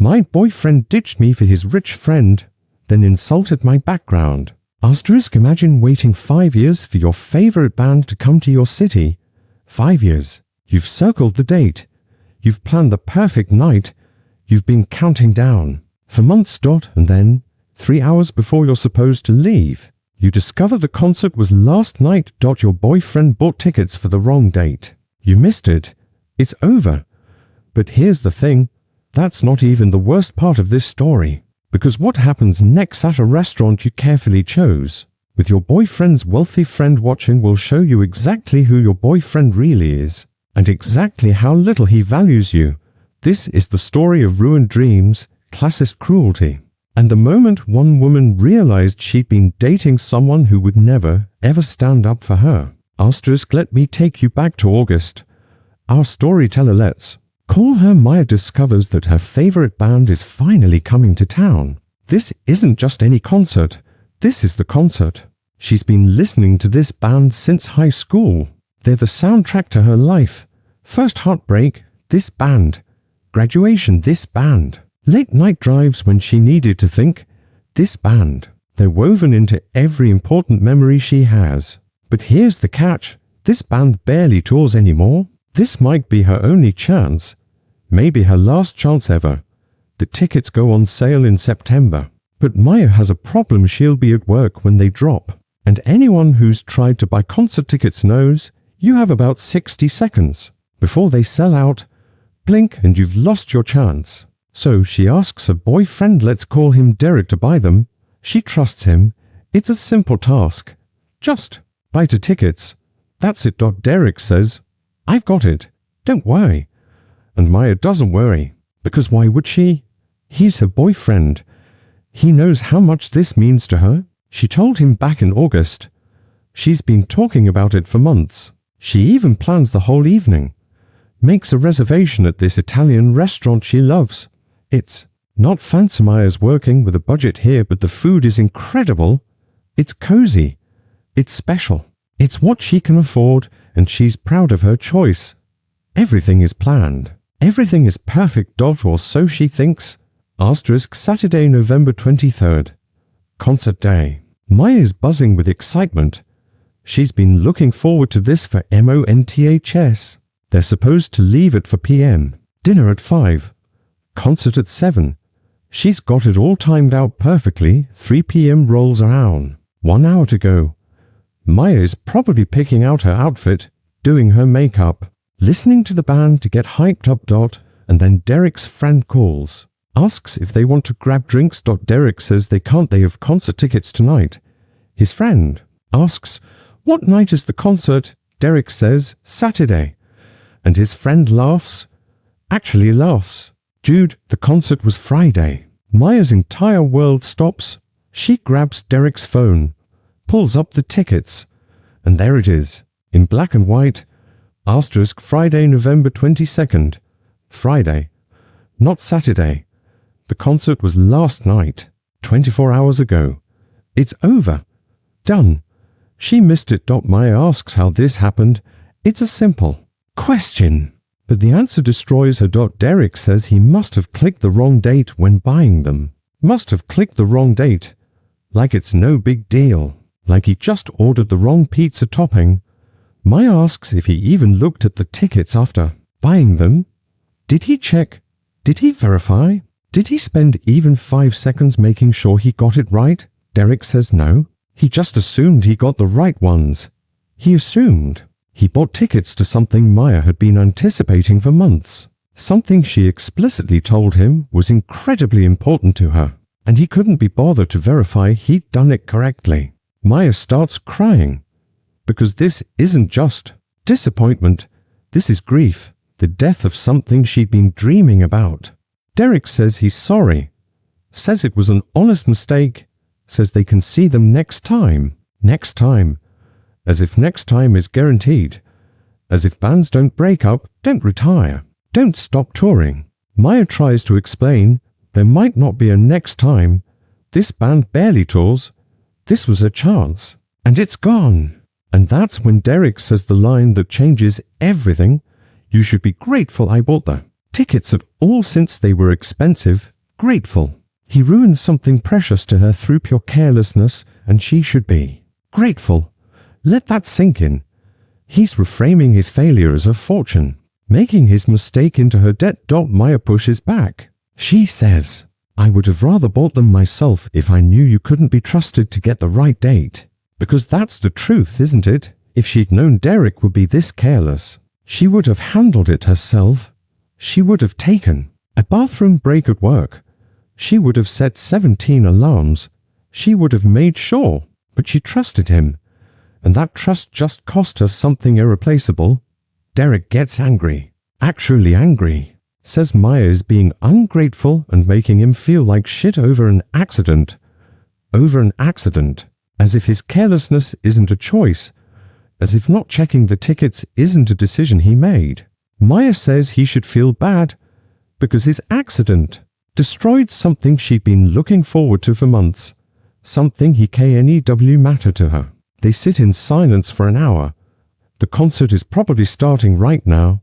My boyfriend ditched me for his rich friend, then insulted my background. Asterisk, imagine waiting 5 years for your favorite band to come to your city. 5 years. You've circled the date. You've planned the perfect night. You've been counting down for months. And then, 3 hours before you're supposed to leave, you discover the concert was last night. Your boyfriend bought tickets for the wrong date. You missed it. It's over. But here's the thing. That's not even the worst part of this story. Because what happens next at a restaurant you carefully chose, with your boyfriend's wealthy friend watching, will show you exactly who your boyfriend really is, and exactly how little he values you. This is the story of ruined dreams, classist cruelty. And the moment one woman realized she'd been dating someone who would never, ever stand up for her. Asterisk, let me take you back to August. Our storyteller, let's call her Maya, discovers that her favorite band is finally coming to town. This isn't just any concert. This is the concert. She's been listening to this band since high school. They're the soundtrack to her life. First heartbreak, this band. Graduation, this band. Late night drives when she needed to think, this band. They're woven into every important memory she has. But here's the catch. This band barely tours anymore. This might be her only chance. Maybe her last chance ever. The tickets go on sale in September. But Maya has a problem. She'll be at work when they drop. And anyone who's tried to buy concert tickets knows you have about 60 seconds before they sell out. Blink and you've lost your chance. So she asks her boyfriend, let's call him Derek, to buy them. She trusts him. It's a simple task. Just buy 2 tickets. That's it. Derek says, I've got it. Don't worry. And Maya doesn't worry. Because why would she? He's her boyfriend. He knows how much this means to her. She told him back in August. She's been talking about it for months. She even plans the whole evening. Makes a reservation at this Italian restaurant she loves. It's not fancy. Maya's working with a budget here, but the food is incredible. It's cozy. It's special. It's what she can afford, and she's proud of her choice. Everything is planned. Everything is perfect. Or so she thinks. Asterisk, Saturday, November 23rd. Concert day. Maya is buzzing with excitement. She's been looking forward to this for months. They're supposed to leave at 4 p.m. Dinner at 5. Concert at 7. She's got it all timed out perfectly. 3 p.m. rolls around. 1 hour to go. Maya is probably picking out her outfit, doing her makeup, listening to the band to get hyped up. And then Derek's friend calls. Asks if they want to grab drinks. Derek says they can't. They have concert tickets tonight. His friend asks, what night is the concert? Derek says, Saturday. And his friend laughs. Actually laughs. Dude, the concert was Friday. Maya's entire world stops. She grabs Derek's phone, pulls up the tickets, and there it is, in black and white. Asterisk, Friday, November 22nd. Friday, not Saturday. The concert was last night, 24 hours ago. It's over. Done. She missed it. Maya asks how this happened. It's a simple question. But the answer destroys her. Derek says he must have clicked the wrong date when buying them. Must have clicked the wrong date. Like it's no big deal. Like he just ordered the wrong pizza topping. Maya asks if he even looked at the tickets after buying them. Did he check? Did he verify? Did he spend even 5 seconds making sure he got it right? Derek says no. He just assumed he got the right ones. He assumed. He bought tickets to something Maya had been anticipating for months. Something she explicitly told him was incredibly important to her. And he couldn't be bothered to verify he'd done it correctly. Maya starts crying. Because this isn't just disappointment. This is grief. The death of something she'd been dreaming about. Derek says he's sorry. Says it was an honest mistake. Says they can see them next time. Next time. As if next time is guaranteed. As if bands don't break up, don't retire, don't stop touring. Maya tries to explain there might not be a next time. This band barely tours. This was a chance. And it's gone. And that's when Derek says the line that changes everything. You should be grateful I bought the Tickets at all since they were expensive. Grateful. He ruined something precious to her through pure carelessness, and she should be grateful. Let that sink in. He's reframing his failure as a fortune, making his mistake into her debt. Maya pushes back. She says, I would have rather bought them myself if I knew you couldn't be trusted to get the right date. Because that's the truth, isn't it? If she'd known Derek would be this careless, she would have handled it herself. She would have taken a bathroom break at work. She would have set 17 alarms. She would have made sure, but she trusted him. And that trust just cost her something irreplaceable. Derek gets angry. Actually angry. Says Maya is being ungrateful and making him feel like shit over an accident. Over an accident. As if his carelessness isn't a choice. As if not checking the tickets isn't a decision he made. Maya says he should feel bad because his accident destroyed something she'd been looking forward to for months. Something he knew mattered to her. They sit in silence for an hour. The concert is probably starting right now.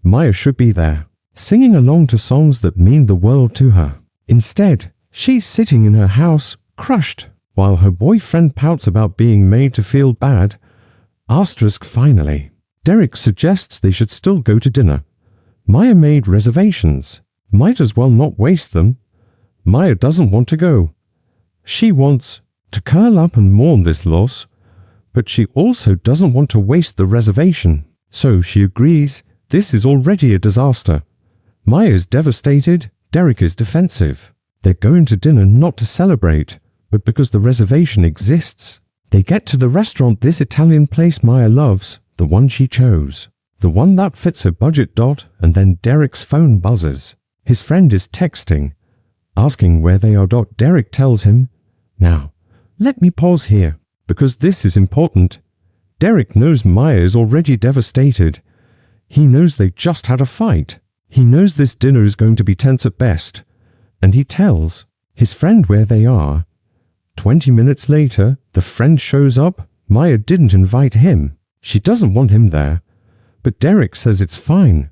Maya should be there, singing along to songs that mean the world to her. Instead, she's sitting in her house, crushed, while her boyfriend pouts about being made to feel bad. Finally. Derek suggests they should still go to dinner. Maya made reservations. Might as well not waste them. Maya doesn't want to go. She wants to curl up and mourn this loss, but she also doesn't want to waste the reservation. So she agrees. This is already a disaster. Maya is devastated. Derek is defensive. They're going to dinner not to celebrate, but because the reservation exists. They get to the restaurant, this Italian place Maya loves, the one she chose, the one that fits her budget. And then Derek's phone buzzes. His friend is texting, asking where they are. Derek tells him, now, let me pause here, because this is important. Derek knows Maya is already devastated. He knows they just had a fight. He knows this dinner is going to be tense at best. And he tells his friend where they are. 20 minutes later, the friend shows up. Maya didn't invite him. She doesn't want him there. But Derek says it's fine.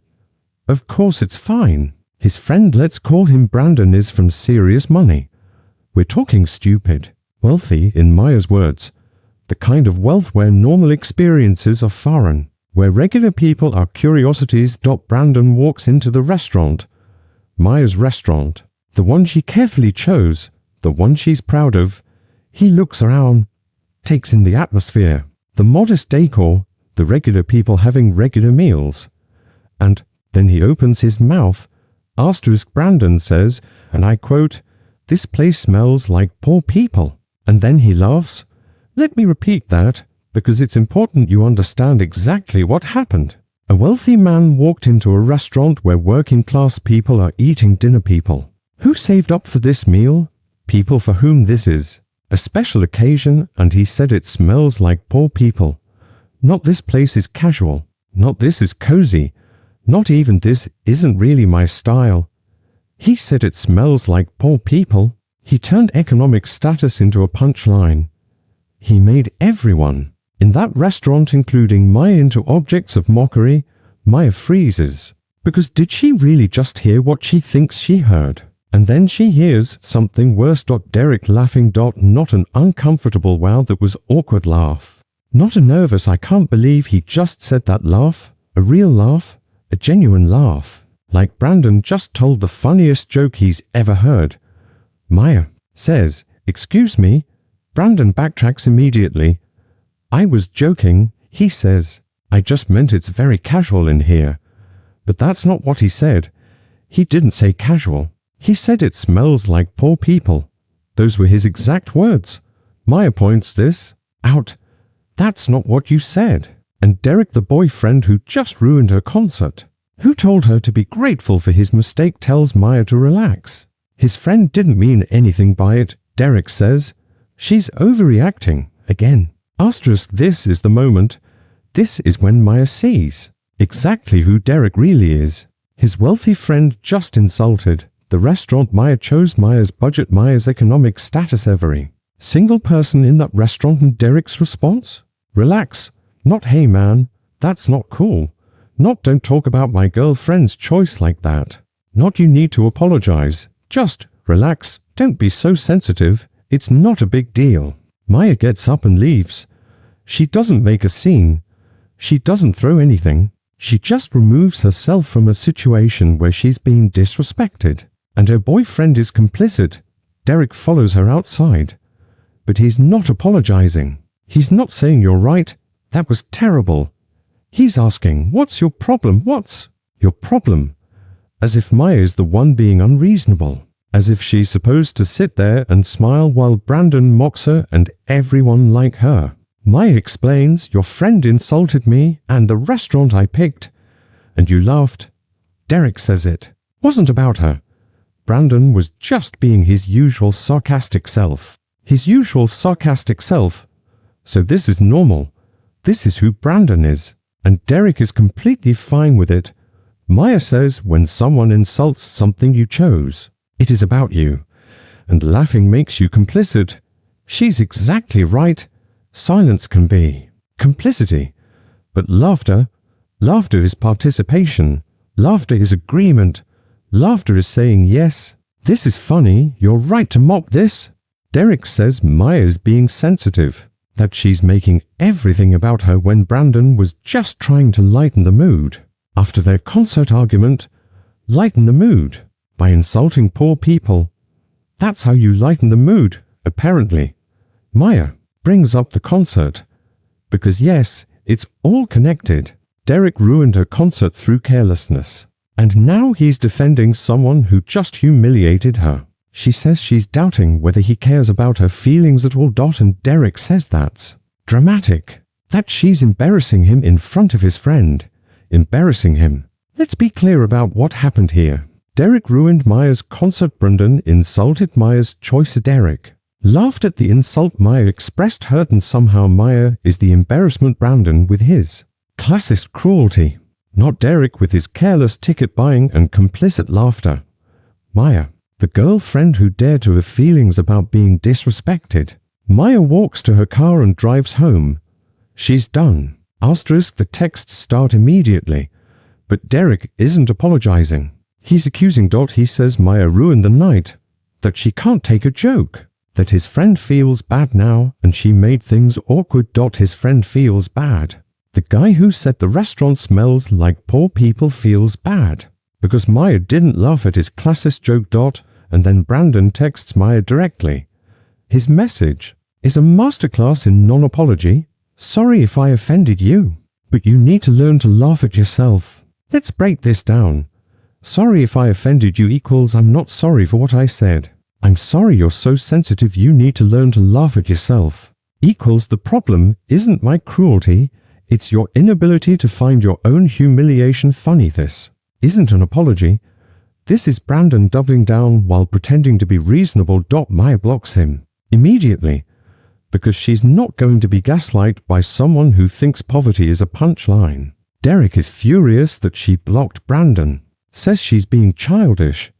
Of course it's fine. His friend, let's call him Brandon, is from serious money. We're talking stupid, wealthy in Maya's words. The kind of wealth where normal experiences are foreign, where regular people are curiosities. Brandon walks into the restaurant. Maya's restaurant. The one she carefully chose. The one she's proud of. He looks around, takes in the atmosphere, the modest decor, the regular people having regular meals. And then he opens his mouth. Brandon says, and I quote, "This place smells like poor people." And then he laughs. Let me repeat that, because it's important you understand exactly what happened. A wealthy man walked into a restaurant where working class people are eating dinner. People who saved up for this meal, people for whom this is a special occasion, and he said it smells like poor people. Not this place is casual, not this is cozy, not even this isn't really my style. He said it smells like poor people. He turned economic status into a punchline. He made everyone in that restaurant, including Maya, into objects of mockery. Maya freezes, because did she really just hear what she thinks she heard? And then she hears something worse. Derek laughing. Not an uncomfortable wow, that was awkward laugh. Not a nervous I can't believe he just said that laugh. A real laugh. A genuine laugh. Like Brandon just told the funniest joke he's ever heard. Maya says, "Excuse me." Brandon backtracks immediately. "I was joking," he says. "I just meant it's very casual in here." But that's not what he said. He didn't say casual. He said it smells like poor people. Those were his exact words. Maya points this out. That's not what you said. And Derek, the boyfriend who just ruined her concert, who told her to be grateful for his mistake, tells Maya to relax. His friend didn't mean anything by it, Derek says. She's overreacting again. This is the moment. This is when Maya sees exactly who Derek really is. His wealthy friend just insulted the restaurant Maya chose, Maya's budget, Maya's economic status, every single person in that restaurant. And Derek's response? Relax. Not, "Hey man, that's not cool." Not don't talk about my girlfriend's choice like that. Not you need to apologize. Just relax. Don't be so sensitive. It's not a big deal. Maya gets up and leaves. She doesn't make a scene. She doesn't throw anything. She just removes herself from a situation where she's being disrespected. And her boyfriend is complicit. Derek follows her outside. But he's not apologizing. He's not saying you're right. That was terrible. He's asking, what's your problem? What's your problem? As if Maya is the one being unreasonable. As if she's supposed to sit there and smile while Brandon mocks her and everyone like her. Maya explains, your friend insulted me and the restaurant I picked. And you laughed. Derek says it wasn't about her. Brandon was just being his usual sarcastic self. His usual sarcastic self. So this is normal. This is who Brandon is. And Derek is completely fine with it. Maya says when someone insults something you chose, it is about you. And laughing makes you complicit. She's exactly right. Silence can be complicity. But laughter is participation. Laughter is agreement. Laughter is saying yes. This is funny. You're right to mock this. Derek says Maya is being sensitive. That she's making everything about her when Brandon was just trying to lighten the mood. After their concert argument, lighten the mood by insulting poor people. That's how you lighten the mood, apparently. Maya brings up the concert. Because yes, it's all connected. Derek ruined her concert through carelessness. And now he's defending someone who just humiliated her. She says she's doubting whether he cares about her feelings at all. And Derek says that's dramatic. That she's embarrassing him in front of his friend. Embarrassing him. Let's be clear about what happened here. Derek ruined Maya's concert. Brandon insulted Maya's choice. Derek laughed at the insult. Maya expressed hurt and somehow Maya is the embarrassment. Brandon with his classist cruelty. Not Derek with his careless ticket buying and complicit laughter. Maya, the girlfriend who dared to have feelings about being disrespected. Maya walks to her car and drives home. She's done. Asterisk the texts start immediately. But Derek isn't apologizing. He's accusing. He says Maya ruined the night. That she can't take a joke. That his friend feels bad now and she made things awkward. His friend feels bad. The guy who said the restaurant smells like poor people feels bad. Because Maya didn't laugh at his classist joke. And then Brandon texts Maya directly. His message is a masterclass in non-apology. Sorry if I offended you, but you need to learn to laugh at yourself. Let's break this down. Sorry if I offended you equals I'm not sorry for what I said. I'm sorry you're so sensitive you need to learn to laugh at yourself. Equals the problem isn't my cruelty, it's your inability to find your own humiliation funny. This isn't an apology. This is Brandon doubling down while pretending to be reasonable. Maya blocks him immediately because she's not going to be gaslighted by someone who thinks poverty is a punchline. Derek is furious that she blocked Brandon, says she's being childish,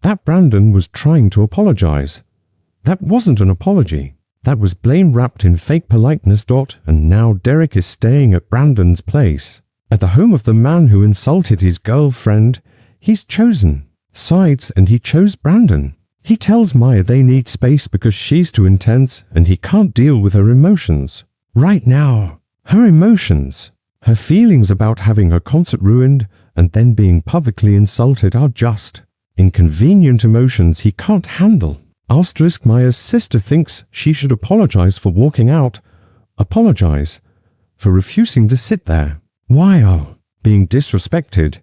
that Brandon was trying to apologize. That wasn't an apology. That was blame wrapped in fake politeness. And now Derek is staying at Brandon's place, at the home of the man who insulted his girlfriend. He's chosen sides and he chose Brandon. He tells Maya they need space because she's too intense and he can't deal with her emotions. Right now, her emotions, her feelings about having her concert ruined and then being publicly insulted are just inconvenient emotions he can't handle. Asterisk Maya's sister thinks she should apologize for walking out. Apologize for refusing to sit there. While being disrespected.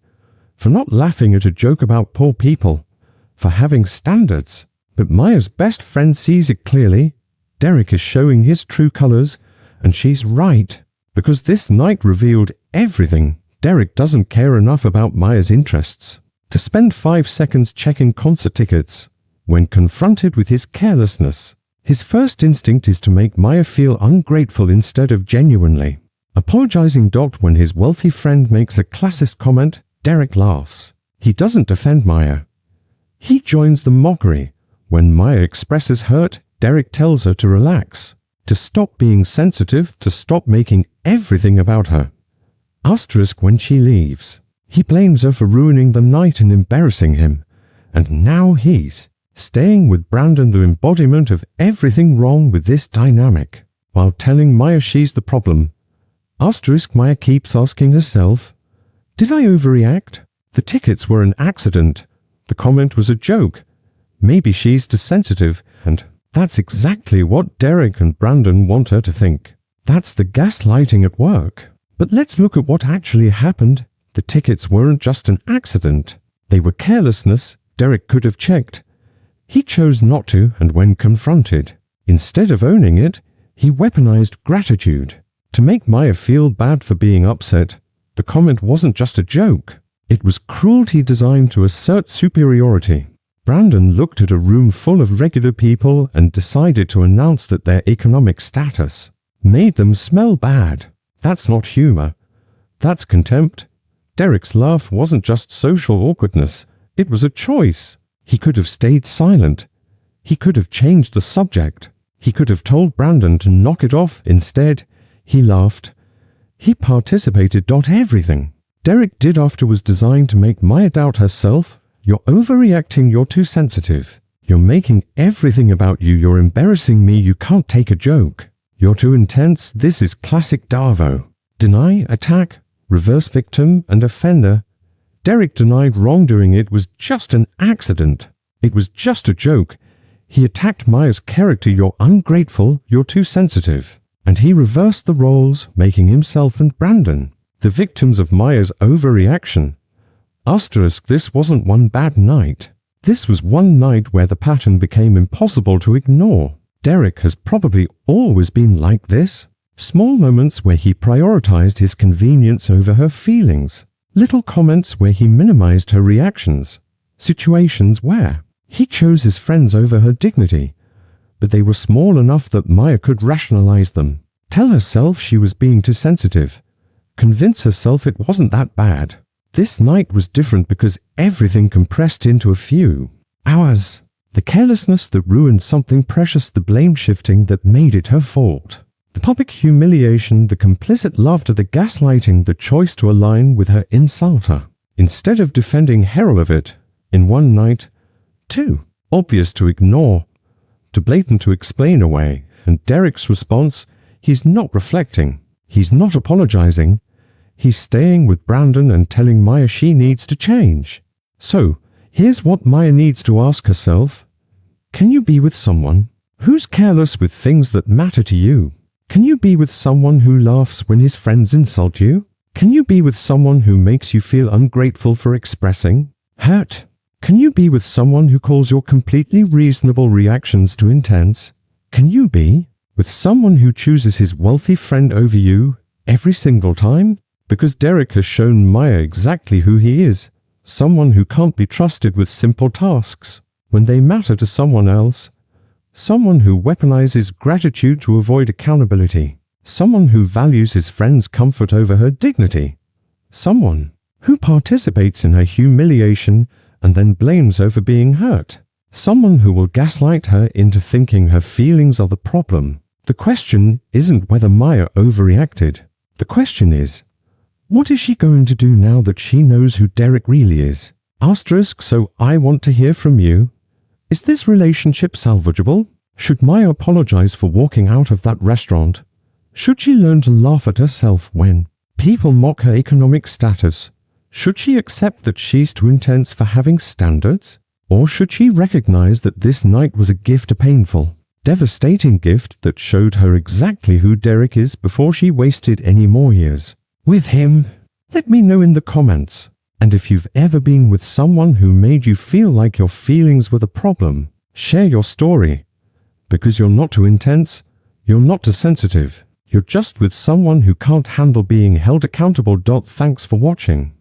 For not laughing at a joke about poor people, for having standards. But Maya's best friend sees it clearly. Derek is showing his true colors, and she's right. Because this night revealed everything. Derek doesn't care enough about Maya's interests to spend 5 seconds checking concert tickets. When confronted with his carelessness, his first instinct is to make Maya feel ungrateful instead of genuinely apologizing. When his wealthy friend makes a classist comment, Derek laughs. He doesn't defend Maya. He joins the mockery. When Maya expresses hurt, Derek tells her to relax, to stop being sensitive, to stop making everything about her. Asterisk when she leaves. He blames her for ruining the night and embarrassing him. And now he's staying with Brandon, the embodiment of everything wrong with this dynamic, while telling Maya she's the problem. Asterisk Maya keeps asking herself, did I overreact? The tickets were an accident. The comment was a joke. Maybe she's too sensitive, and that's exactly what Derek and Brandon want her to think. That's the gaslighting at work. But let's look at what actually happened. The tickets weren't just an accident. They were carelessness. Derek could have checked. He chose not to, and when confronted, instead of owning it, he weaponized gratitude. To make Maya feel bad for being upset, the comment wasn't just a joke. It was cruelty designed to assert superiority. Brandon looked at a room full of regular people and decided to announce that their economic status made them smell bad. That's not humor. That's contempt. Derek's laugh wasn't just social awkwardness. It was a choice. He could have stayed silent. He could have changed the subject. He could have told Brandon to knock it off. Instead, he laughed. He participated. Everything Derek did after was designed to make Maya doubt herself. You're overreacting. You're too sensitive. You're making everything about you. You're embarrassing me. You can't take a joke. You're too intense. This is classic Darvo. Deny, attack, reverse victim and offender. Derek denied wrongdoing. It was just an accident. It was just a joke. He attacked Maya's character. You're ungrateful. You're too sensitive. And he reversed the roles, making himself and Brandon the victims of Maya's overreaction. Asterisk this wasn't one bad night. This was one night where the pattern became impossible to ignore. Derek has probably always been like this. Small moments where he prioritized his convenience over her feelings. Little comments where he minimized her reactions. Situations where he chose his friends over her dignity. But they were small enough that Maya could rationalize them. Tell herself she was being too sensitive. Convince herself it wasn't that bad. This night was different because everything compressed into a few hours. The carelessness that ruined something precious, the blame shifting that made it her fault. The public humiliation, the complicit laughter, the gaslighting, the choice to align with her insulter. Instead of defending her of it, in one night, too obvious to ignore, too blatant to explain away. And Derek's response, he's not reflecting, he's not apologizing, he's staying with Brandon and telling Maya she needs to change. So, here's what Maya needs to ask herself. Can you be with someone who's careless with things that matter to you? Can you be with someone who laughs when his friends insult you? Can you be with someone who makes you feel ungrateful for expressing hurt? Can you be with someone who calls your completely reasonable reactions too intense? Can you be with someone who chooses his wealthy friend over you every single time? Because Derek has shown Maya exactly who he is. Someone who can't be trusted with simple tasks when they matter to someone else. Someone who weaponizes gratitude to avoid accountability. Someone who values his friend's comfort over her dignity. Someone who participates in her humiliation and then blames her for being hurt. Someone who will gaslight her into thinking her feelings are the problem. The question isn't whether Maya overreacted. The question is, what is she going to do now that she knows who Derek really is? Asterisk, so I want to hear from you. Is this relationship salvageable? Should Maya apologize for walking out of that restaurant? Should she learn to laugh at herself when people mock her economic status? Should she accept that she's too intense for having standards? Or should she recognize that this night was a gift, a painful, devastating gift that showed her exactly who Derek is before she wasted any more years with him? Let me know in the comments. And if you've ever been with someone who made you feel like your feelings were the problem, share your story. Because you're not too intense, you're not too sensitive, you're just with someone who can't handle being held accountable. Thanks for watching.